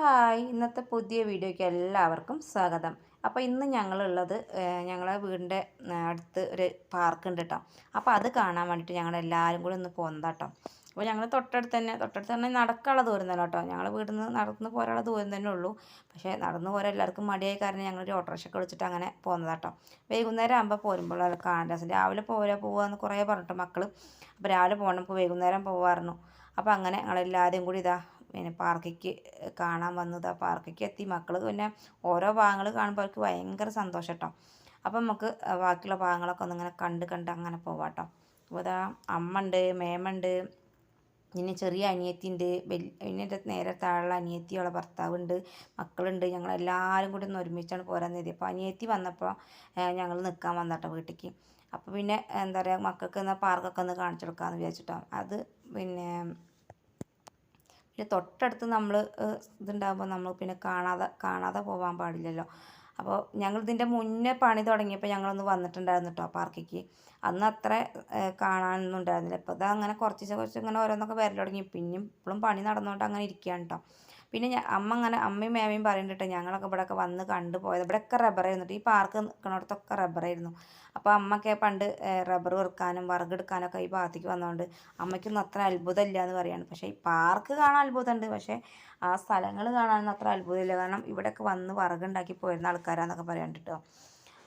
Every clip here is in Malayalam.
ഹായ് ഇന്നത്തെ പുതിയ വീഡിയോയ്ക്ക് എല്ലാവർക്കും സ്വാഗതം. അപ്പോൾ ഇന്ന് ഞങ്ങളുള്ളത് ഞങ്ങളെ വീടിൻ്റെ അടുത്ത് ഒരു പാർക്ക് ഉണ്ട് കേട്ടോ. അപ്പോൾ അത് കാണാൻ വേണ്ടിയിട്ട് ഞങ്ങളെല്ലാവരും കൂടി ഒന്ന് പോകുന്നതാണ് കേട്ടോ. അപ്പോൾ ഞങ്ങൾ തൊട്ടടുത്ത് തന്നെ നടക്കാനുള്ള ദൂരം തന്നെ കേട്ടോ. ഞങ്ങളെ വീട്ടിൽ നിന്ന് നടന്ന് പോരാനുള്ള ദൂരം തന്നെ ഉള്ളൂ. പക്ഷേ നടന്ന് പോരാൻ എല്ലാവർക്കും മടിയായ കാരണം ഞങ്ങളൊരു ഓട്ടോറിക്ഷയൊക്കെ വിളിച്ചിട്ട് അങ്ങനെ പോകുന്നതാട്ടോ. വൈകുന്നേരം ആകുമ്പോൾ പോരുമ്പോൾ കാണാൻ രസം. രാവിലെ പോവാന്ന് കുറേ പറഞ്ഞിട്ട് മക്കൾ. അപ്പോൾ രാവിലെ പോകണം, ഇപ്പോൾ വൈകുന്നേരം പോകാറുണ്ട്. അപ്പോൾ അങ്ങനെ ഞങ്ങളെല്ലാവരും കൂടി പിന്നെ പാർക്കിക്ക് കാണാൻ വന്നത്. ആ പാർക്കിക്ക് എത്തി. മക്കൾ പിന്നെ ഓരോ ഭാഗങ്ങൾ കാണുമ്പോൾ അവർക്ക് ഭയങ്കര സന്തോഷം കേട്ടോ. അപ്പം നമുക്ക് ബാക്കിയുള്ള ഭാഗങ്ങളൊക്കെ ഒന്നിങ്ങനെ കണ്ട് അങ്ങനെ പോവാം കേട്ടോ. അപ്പോൾ ഇതാ അമ്മ ഉണ്ട്, മേമുണ്ട്, പിന്നെ ചെറിയ അനിയത്തി ഉണ്ട്, എൻ്റെ നേരെ താഴെ അനിയത്തിയുള്ള ഭർത്താവുണ്ട്, മക്കളുണ്ട്. ഞങ്ങളെല്ലാവരും കൂടി ഒന്ന് ഒരുമിച്ചാണ് പോരാൻ നേടി. അപ്പോൾ അനിയത്തി വന്നപ്പോൾ ഞങ്ങൾ നിൽക്കാൻ വന്നട്ടോ വീട്ടിലേക്ക്. അപ്പോൾ പിന്നെ എന്താ പറയുക, മക്കൾക്ക് എന്നാൽ പാർക്കൊക്കെ ഒന്ന് കാണിച്ചു കൊടുക്കാമെന്ന് വിചാരിച്ചിട്ടോ. അത് പിന്നെ തൊട്ടടുത്ത് നമ്മൾ ഇതുണ്ടാകുമ്പോൾ നമ്മൾ പിന്നെ കാണാതെ പോകാൻ പാടില്ലല്ലോ. അപ്പോൾ ഞങ്ങൾ ഇതിൻ്റെ മുന്നേ പണി തുടങ്ങിയപ്പോൾ ഞങ്ങളൊന്ന് വന്നിട്ടുണ്ടായിരുന്നു കേട്ടോ പാർക്കിക്ക്. അന്ന് അത്ര കാണാനൊന്നും ഉണ്ടായിരുന്നില്ല. ഇപ്പോൾ ഇതങ്ങനെ കുറച്ച് ഇങ്ങനെ ഓരോന്നൊക്കെ വരൽ തുടങ്ങി. പിന്നെയും ഇപ്പോഴും പണി നടന്നുകൊണ്ട് അങ്ങനെ ഇരിക്കുകയാണ് കേട്ടോ. പിന്നെ അമ്മയും മേമയും പറയുന്നുണ്ട് കേട്ടോ, ഞങ്ങളൊക്കെ ഇവിടെയൊക്കെ വന്ന് കണ്ടു പോയത്. ഇവിടെയൊക്കെ റബ്ബറായിരുന്നു. ഈ പാർക്ക് നിൽക്കുന്നിടത്തൊക്കെ റബ്ബറായിരുന്നു. അപ്പോൾ അമ്മയൊക്കെ പണ്ട് റബ്ബർ വെറുക്കാനും വിറകെടുക്കാനൊക്കെ ഈ ഭാഗത്തേക്ക് വന്നതുകൊണ്ട് അമ്മയ്ക്കൊന്നും അത്ര അത്ഭുതമില്ല എന്ന് പറയാണ്. പക്ഷേ ഈ പാർക്ക് കാണാൻ അത്ഭുതമുണ്ട്, പക്ഷേ ആ സ്ഥലങ്ങൾ കാണാനൊന്നും അത്ര അത്ഭുതമില്ല. കാരണം ഇവിടെയൊക്കെ വന്ന് വിറകുണ്ടാക്കി പോയിരുന്ന ആൾക്കാരാന്നൊക്കെ പറയാൻ കേട്ടോ.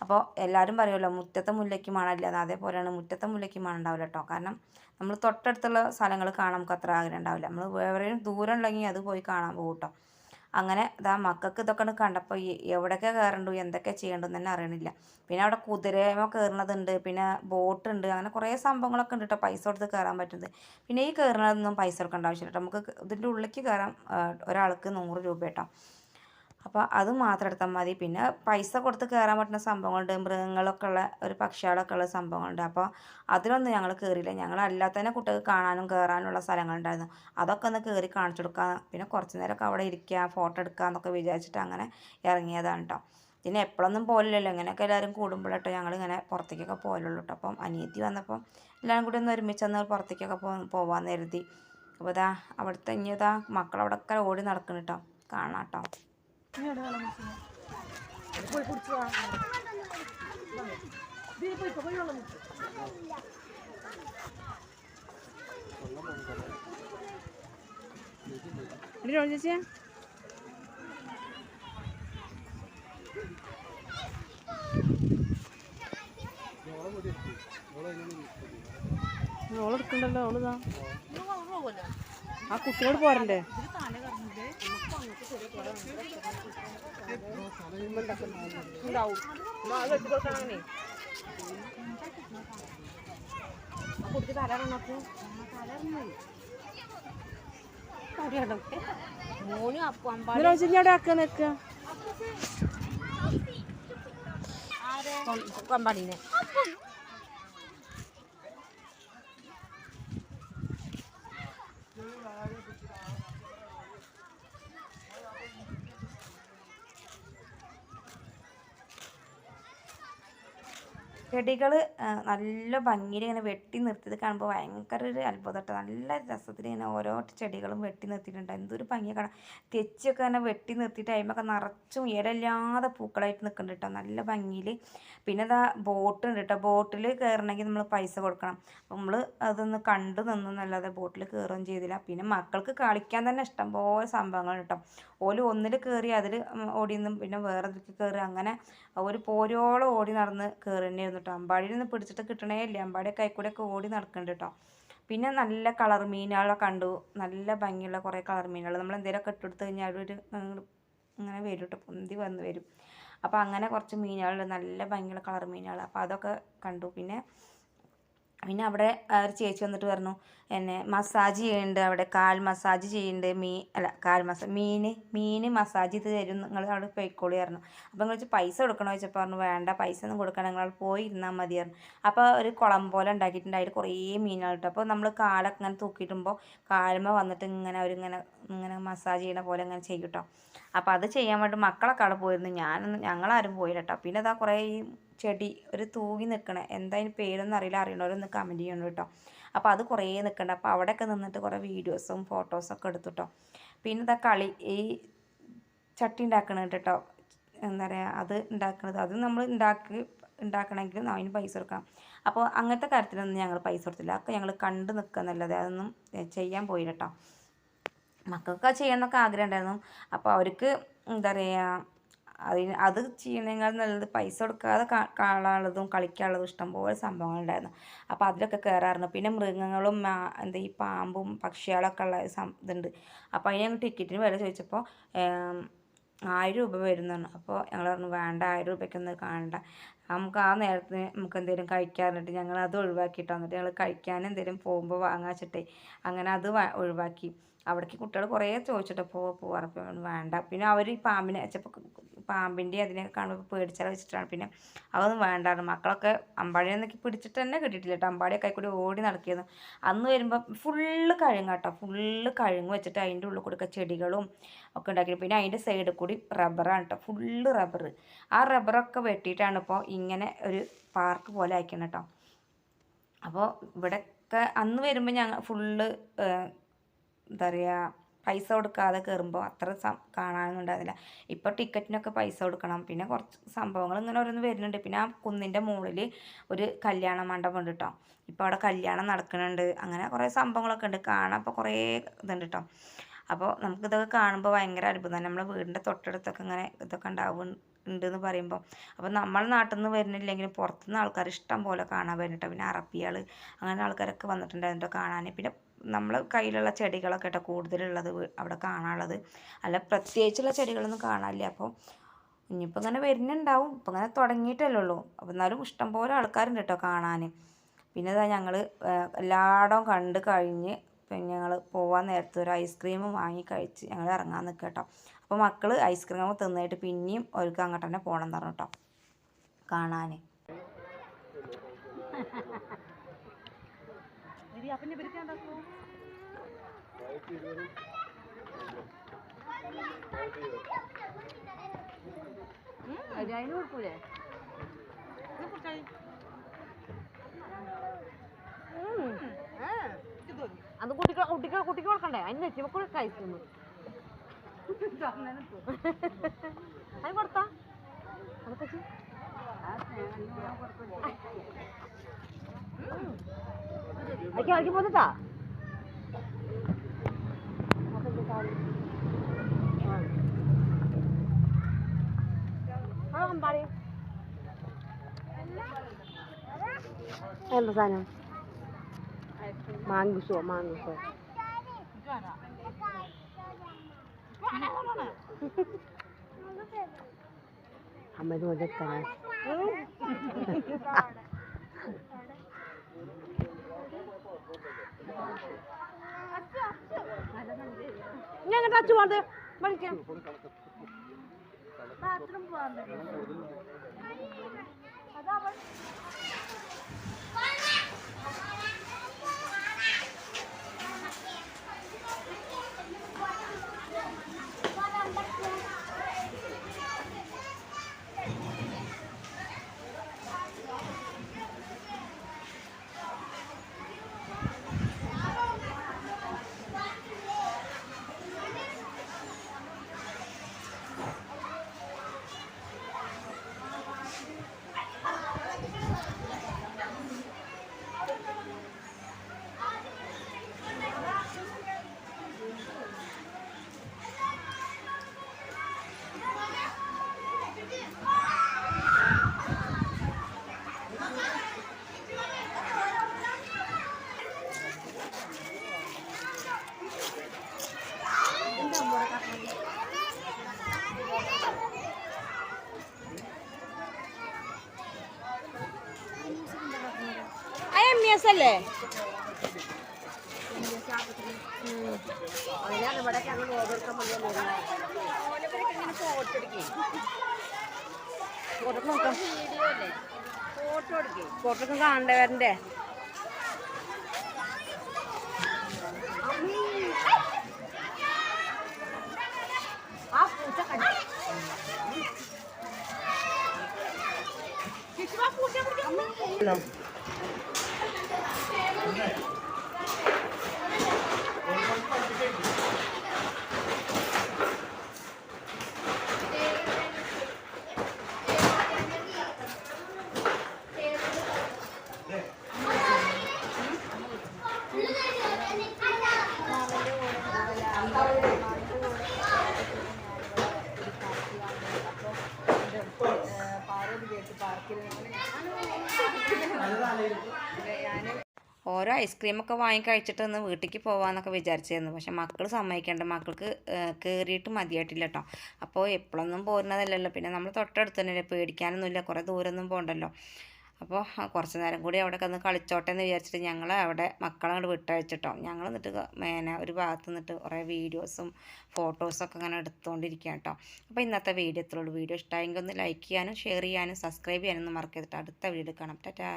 അപ്പോൾ എല്ലാവരും പറയുമല്ലോ മുറ്റത്തെ മുല്ലയ്ക്ക് മണമില്ല, അതേപോലെയാണ് മുറ്റത്തെ മുല്ലയ്ക്ക് മണം ഉണ്ടാവില്ല കേട്ടോ. കാരണം നമ്മൾ തൊട്ടടുത്തുള്ള സ്ഥലങ്ങൾ കാണാൻ നമുക്ക് അത്ര ആഗ്രഹം ഉണ്ടാവില്ല. നമ്മൾ എവിടെയും ദൂരം ഉണ്ടെങ്കിൽ അത് പോയി കാണാൻ പോകും കേട്ടോ. അങ്ങനെ ഇതാ മക്കൾക്ക് ഇതൊക്കെ കണ്ടപ്പോൾ എവിടെയൊക്കെ കയറണ്ടു എന്തൊക്കെ ചെയ്യേണ്ടതെന്ന് തന്നെ അറിയണില്ല. പിന്നെ അവിടെ കുതിരമോ കയറുന്നതുണ്ട്, പിന്നെ ബോട്ടുണ്ട്, അങ്ങനെ കുറേ സംഭവങ്ങളൊക്കെ ഉണ്ട് കേട്ടോ പൈസ കൊടുത്ത് കയറാൻ പറ്റുന്നത്. പിന്നെ ഈ കയറുന്നതൊന്നും പൈസ കൊടുക്കേണ്ട ആവശ്യമില്ല കേട്ടോ. നമുക്ക് ഇതിൻ്റെ ഉള്ളിലേക്ക് കയറാൻ ഒരാൾക്ക് 100 രൂപ കേട്ടോ. അപ്പോൾ അത് മാത്രം എടുത്താൽ മതി. പിന്നെ പൈസ കൊടുത്ത് കയറാൻ പറ്റുന്ന സംഭവങ്ങളുണ്ട്, മൃഗങ്ങളൊക്കെ ഉള്ള ഒരു പക്ഷികളൊക്കെ ഉള്ള സംഭവങ്ങളുണ്ട്. അപ്പോൾ അതിലൊന്നും ഞങ്ങൾ കയറിയില്ല. ഞങ്ങളല്ലാതെ തന്നെ കുട്ടികൾക്ക് കാണാനും കയറാനുള്ള സ്ഥലങ്ങളുണ്ടായിരുന്നു. അതൊക്കെ ഒന്ന് കയറി കാണിച്ചു കൊടുക്കുക, പിന്നെ കുറച്ച് നേരമൊക്കെ അവിടെ ഇരിക്കുക, ഫോട്ടോ എടുക്കുക എന്നൊക്കെ വിചാരിച്ചിട്ട് അങ്ങനെ ഇറങ്ങിയതാണ് കേട്ടോ. പിന്നെ എപ്പോഴൊന്നും പോലില്ലല്ലോ, ഇങ്ങനെയൊക്കെ എല്ലാവരും കൂടുമ്പോഴട്ടോ ഞങ്ങളിങ്ങനെ പുറത്തേക്കൊക്കെ പോലുള്ളൂ കേട്ടോ. അപ്പം അനിയത്തി വന്നപ്പം എല്ലാവരും കൂടി ഒന്ന് ഒരുമിച്ചൊന്ന് പുറത്തേക്കൊക്കെ പോവാമെന്ന് കരുതി. അപ്പോൾ അവിടുത്തെ മക്കളവിടെയൊക്കെ ഓടി നടക്കുന്നു കേട്ടോ, കാണാം കേട്ടോ. ചേച്ചിയാ ഓളെടുക്കണ്ടല്ലോ, ഓളിതാ ആ കുട്ടിയോട് പോരണ്ടേ. കമ്പാടീനെ ചെടികൾ നല്ല ഭംഗിയിൽ ഇങ്ങനെ വെട്ടി നിർത്തിയത് കാണുമ്പോൾ ഭയങ്കര ഒരു അത്ഭുതം. നല്ല രസത്തിൽ ഇങ്ങനെ ഓരോ ചെടികളും വെട്ടി നിർത്തിയിട്ടുണ്ട്. എന്തൊരു ഭംഗിയാണ് കാണാൻ. തെച്ചിയൊക്കെ ഇങ്ങനെ വെട്ടി നിർത്തിയിട്ട് അതിമൊക്കെ നിറച്ചും ഇലയില്ലാതെ പൂക്കളായിട്ട് നിൽക്കുന്നുണ്ട് കേട്ടോ, നല്ല ഭംഗിയിൽ. പിന്നെ ബോട്ട് ഉണ്ട് കേട്ടോ. ബോട്ടിൽ കയറണമെങ്കിൽ നമ്മൾ പൈസ കൊടുക്കണം. അപ്പോൾ നമ്മൾ അതൊന്ന് കണ്ടു നിന്നല്ലാതെ ബോട്ടിൽ കയറുകയും ചെയ്തില്ല. പിന്നെ മക്കൾക്ക് കളിക്കാൻ തന്നെ ഇഷ്ടംപോലെ സംഭവങ്ങൾ കേട്ടോ. ഓല് ഒന്നിൽ കയറി അതിൽ ഓടി നിന്നും പിന്നെ വേറെ ഇതിലേക്ക് കയറി, അങ്ങനെ ഒരു പോരോളം ഓടി നടന്ന് കയറി തന്നെയായിരുന്നു കേട്ടോ. അമ്പാടിയിൽ നിന്ന് പിടിച്ചിട്ട് കിട്ടണേ ഇല്ല. അമ്പാടിയൊക്കെ കൈക്കൂടെയൊക്കെ ഓടി നടക്കുന്നുണ്ട് കേട്ടോ. പിന്നെ നല്ല കളർ മീനുകളെ കണ്ടു, നല്ല ഭംഗിയുള്ള കുറേ കളർ മീനുകൾ. നമ്മൾ എന്തെങ്കിലുമൊക്കെ ഇട്ടെടുത്ത് കഴിഞ്ഞാൽ ഒരു ഇങ്ങനെ വരും കേട്ടോ, പൊന്തി വരും. അപ്പോൾ അങ്ങനെ കുറച്ച് മീനുകളുണ്ട്, നല്ല ഭംഗിയുള്ള കളർ മീനുകൾ. അപ്പോൾ അതൊക്കെ കണ്ടു. പിന്നെ അവിടെ ഒരു ചേച്ചി വന്നിട്ട് പറഞ്ഞു എന്നെ മസാജ് ചെയ്യുന്നുണ്ട്, അവിടെ കാൽ മസാജ് ചെയ്യുന്നുണ്ട്, മീൻ മസാജ് ചെയ്ത് തരും, നിങ്ങൾ അവിടെ പോയിക്കോളി പറഞ്ഞു. അപ്പോൾ നിങ്ങൾ വെച്ച് പൈസ കൊടുക്കണോ ചോദിച്ചപ്പോൾ പറഞ്ഞു വേണ്ട, പൈസ ഒന്നും കൊടുക്കണം, നിങ്ങൾ പോയി ഇരുന്നാൽ മതി പറഞ്ഞു. അപ്പോൾ ഒരു കുളം പോലെ ഉണ്ടാക്കിയിട്ടുണ്ട്, അതിൽ കുറേ മീനുകൾ കിട്ടും. അപ്പോൾ നമ്മൾ കാലൊക്കെ ഇങ്ങനെ തൂക്കിയിടുമ്പോൾ കാലുമ്മ വന്നിട്ട് ഇങ്ങനെ ഇങ്ങനെ മസാജ് ചെയ്യണ പോലെ ഇങ്ങനെ ചെയ്യും കേട്ടോ. അപ്പോൾ അത് ചെയ്യാൻ വേണ്ടി മക്കളൊക്കെ അവിടെ പോയിരുന്നു, ഞങ്ങളാരും പോയില്ല കേട്ടോ. പിന്നെ കുറേ ഈ ചെടി ഒരു തൂങ്ങി നിൽക്കണേ, എന്താ അതിന് പേരൊന്നും അറിയില്ല, അറിയണവരൊന്ന് കമൻറ്റ് ചെയ്യണം കേട്ടോ. അപ്പോൾ അത് കുറേ നിൽക്കണ്ട. അപ്പോൾ അവിടെയൊക്കെ നിന്നിട്ട് കുറേ വീഡിയോസും ഫോട്ടോസൊക്കെ എടുത്തു കേട്ടോ. പിന്നെ ഈ ചട്ടി ഉണ്ടാക്കണത് കേട്ടോ. എന്താ പറയുക, അത് ഉണ്ടാക്കണത് അത് നമ്മൾ ഉണ്ടാക്കണമെങ്കിൽ അതിന് പൈസ കൊടുക്കണം. അപ്പോൾ അങ്ങനത്തെ കാര്യത്തിലൊന്നും ഞങ്ങൾ പൈസ കൊടുത്തില്ല. അതൊക്കെ ഞങ്ങൾ കണ്ട് നിൽക്കുക എന്നല്ലാതെ അതൊന്നും ചെയ്യാൻ പോയില്ല കേട്ടോ. മക്കൾക്ക് അത് ചെയ്യണമെന്നൊക്കെ ആഗ്രഹം ഉണ്ടായിരുന്നു. അപ്പോൾ അവർക്ക് എന്താ പറയുക, അത് ചെയ്യണേക്കാൾ നല്ലത് പൈസ കൊടുക്കാതെ കാണാനുള്ളതും കളിക്കാനുള്ളതും ഇഷ്ടംപോലെ സംഭവങ്ങളുണ്ടായിരുന്നു. അപ്പോൾ അതിലൊക്കെ കയറാറുണ്ട്. പിന്നെ മൃഗങ്ങളും എന്താ ഈ പാമ്പും പക്ഷികളൊക്കെ ഉള്ള ഇതുണ്ട്. അപ്പോൾ അതിന് ഞങ്ങൾ ടിക്കറ്റിന് വില ചോദിച്ചപ്പോൾ 1000 രൂപ വരുന്നതാണ്. അപ്പോൾ ഞങ്ങൾ പറഞ്ഞു വേണ്ട, 1000 രൂപയ്ക്കൊന്നും കാണണ്ട, നമുക്ക് ആ നേരത്തിന് നമുക്ക് എന്തെങ്കിലും കഴിക്കാറുണ്ട്. ഞങ്ങൾ അത് ഒഴിവാക്കിയിട്ട് വന്നിട്ട് ഞങ്ങൾ കഴിക്കാൻ എന്തെങ്കിലും പോകുമ്പോൾ വാങ്ങാച്ചിട്ടേ അങ്ങനെ അത് ഒഴിവാക്കി. അവിടേക്ക് കുട്ടികൾ കുറേ ചോദിച്ചിട്ട് പോവാറപ്പോൾ വേണ്ട. പിന്നെ അവർ ഈ പാമ്പിനെ ചിലപ്പോൾ പാമ്പിൻ്റെ അതിനൊക്കെ കാണുമ്പോൾ പേടിച്ചാൽ വെച്ചിട്ടാണ് പിന്നെ അതൊന്നും വേണ്ടായിരുന്നു. മക്കളൊക്കെ അമ്പാടിയൊക്കെ പിടിച്ചിട്ട് തന്നെ കിട്ടിയിട്ടില്ല കേട്ടോ. അമ്പാടിയൊക്കെ കൂടി ഓടി നടക്കിയിരുന്നു. അന്ന് വരുമ്പോൾ ഫുള്ള് കഴുങ്ങ് കേട്ടോ. ഫുള്ള് കഴുങ്ങ് വെച്ചിട്ട് അതിൻ്റെ ഉള്ളിൽ കൂടെ ചെടികളും ഒക്കെ ഉണ്ടാക്കി. പിന്നെ അതിൻ്റെ സൈഡിൽ കൂടി റബ്ബറാണ് കേട്ടോ, ഫുള്ള് റബ്ബർ. ആ റബ്ബറൊക്കെ വെട്ടിയിട്ടാണ് ഇപ്പോൾ ഇങ്ങനെ ഒരു പാർക്ക് പോലെ ആക്കണം കേട്ടോ. അപ്പോൾ ഇവിടെയൊക്കെ അന്ന് വരുമ്പോൾ ഞങ്ങൾ ഫുള്ള് എന്താ പറയുക, പൈസ കൊടുക്കാതെ കയറുമ്പോൾ അത്ര കാണാനൊന്നും ഉണ്ടായിരുന്നില്ല. ഇപ്പോൾ ടിക്കറ്റിനൊക്കെ പൈസ കൊടുക്കണം. പിന്നെ കുറച്ച് സംഭവങ്ങൾ ഇങ്ങനെ ഓരോന്ന് വരുന്നുണ്ട്. പിന്നെ ആ കുന്നിൻ്റെ മുകളിൽ ഒരു കല്യാണ മണ്ഡപം ഉണ്ട് കേട്ടോ. ഇപ്പോൾ അവിടെ കല്യാണം നടക്കുന്നുണ്ട്. അങ്ങനെ കുറേ സംഭവങ്ങളൊക്കെ ഉണ്ട് കാണാൻ. അപ്പോൾ കുറേ ഇതുണ്ട് കേട്ടോ. അപ്പോൾ നമുക്കിതൊക്കെ കാണുമ്പോൾ ഭയങ്കര അത്ഭുതമാണ്. നമ്മളെ വീടിൻ്റെ തൊട്ടടുത്തൊക്കെ ഇങ്ങനെ ഇതൊക്കെ ഉണ്ടെന്ന് പറയുമ്പോൾ. അപ്പോൾ നമ്മളെ നാട്ടിൽ നിന്ന് വരുന്നില്ലെങ്കിലും പുറത്തുനിന്ന് ആൾക്കാർ ഇഷ്ടം പോലെ കാണാൻ വരുന്നുണ്ട്. പിന്നെ അറബികൾ അങ്ങനെ ആൾക്കാരൊക്കെ വന്നിട്ടുണ്ടായിരുന്നു കാണാൻ. പിന്നെ നമ്മളെ കയ്യിലുള്ള ചെടികളൊക്കെ കേട്ടോ കൂടുതലുള്ളത് അവിടെ കാണാനുള്ളത്. അല്ല പ്രത്യേകിച്ചുള്ള ചെടികളൊന്നും കാണാനില്ല. അപ്പോൾ ഇനിയിപ്പോൾ ഇങ്ങനെ വരുന്നുണ്ടാവും. ഇപ്പോൾ ഇങ്ങനെ തുടങ്ങിയിട്ടല്ലേ ഉള്ളൂ. അപ്പോൾ എന്നാലും ഇഷ്ടംപോലെ ആൾക്കാരുണ്ട് കേട്ടോ കാണാൻ. പിന്നെ ഇതാ ഞങ്ങൾ എല്ലായിടവും കണ്ട് കഴിഞ്ഞ് പിന്നെ ഞങ്ങൾ പോകാൻ നേരത്തെ ഒരു ഐസ്ക്രീം വാങ്ങി കഴിച്ച് ഞങ്ങൾ ഇറങ്ങാൻ നിൽക്കുക കേട്ടോ. അപ്പോൾ മക്കൾ ഐസ്ക്രീം തിന്നിട്ട് പിന്നെയും അവർക്ക് അങ്ങോട്ട് തന്നെ പോകണം എന്ന് പറഞ്ഞു കേട്ടോ കാണാൻ. കൊടുക്കൂലേ അത് കുട്ടിക്ക് കൊടുക്കണ്ടേ? അതിന് നെച്ചിമക്കൂടെ കഴിക്കുന്നു. അത് കൊടുത്താ അതൊക്കെ പോന്നിട്ടാ എന്താ സാധനം? മാങ്കുസോ അമ്മത് മുതൽക്കാനാ ഞാൻ ടച്ച് പോകണ്ടേ പഠിക്കാം. ബാത്റൂം പോകാൻ അല്ലേ? ഫോട്ടോ കാണണ്ടേ വരണ്ടേ? ആ പൂച്ച ഓരോ ഐസ്ക്രീമൊക്കെ വാങ്ങി കഴിച്ചിട്ട് ഒന്ന് വീട്ടിലേക്ക് പോകാമെന്നൊക്കെ വിചാരിച്ചിരുന്നു. പക്ഷെ മക്കൾ സമ്മതിക്കേണ്ട, മക്കൾക്ക് കയറിയിട്ട് മതിയായിട്ടില്ല കേട്ടോ. അപ്പോൾ എപ്പോഴൊന്നും പോരുന്നതല്ലല്ലോ, പിന്നെ നമ്മൾ തൊട്ടടുത്ത് തന്നെയല്ലേ, പേടിക്കാനൊന്നുമില്ല, കുറേ ദൂരമൊന്നും പോകണ്ടല്ലോ. അപ്പോൾ കുറച്ച് നേരം കൂടി അവിടെ ഒന്ന് കളിച്ചോട്ടെ എന്ന് വിചാരിച്ചിട്ട് ഞങ്ങൾ അവിടെ മക്കളെ അങ്ങോട്ട് വിട്ടയച്ചിട്ടോ. ഞങ്ങൾ എന്നിട്ട് മേനെ ഒരു ഭാഗത്ത് നിന്നിട്ട് കുറേ വീഡിയോസും ഫോട്ടോസൊക്കെ അങ്ങനെ എടുത്തുകൊണ്ടിരിക്കുക കേട്ടോ. അപ്പോൾ ഇന്നത്തെ വീഡിയോ ഇത്രയുള്ളൂ. വീഡിയോ ഇഷ്ടമായെങ്കിൽ ഒന്ന് ലൈക്ക് ചെയ്യാനും ഷെയർ ചെയ്യാനും സബ്സ്ക്രൈബ് ചെയ്യാനൊന്നും മറക്കരുത്. അടുത്ത വീഡിയോ കാണാം. ടാറ്റാ.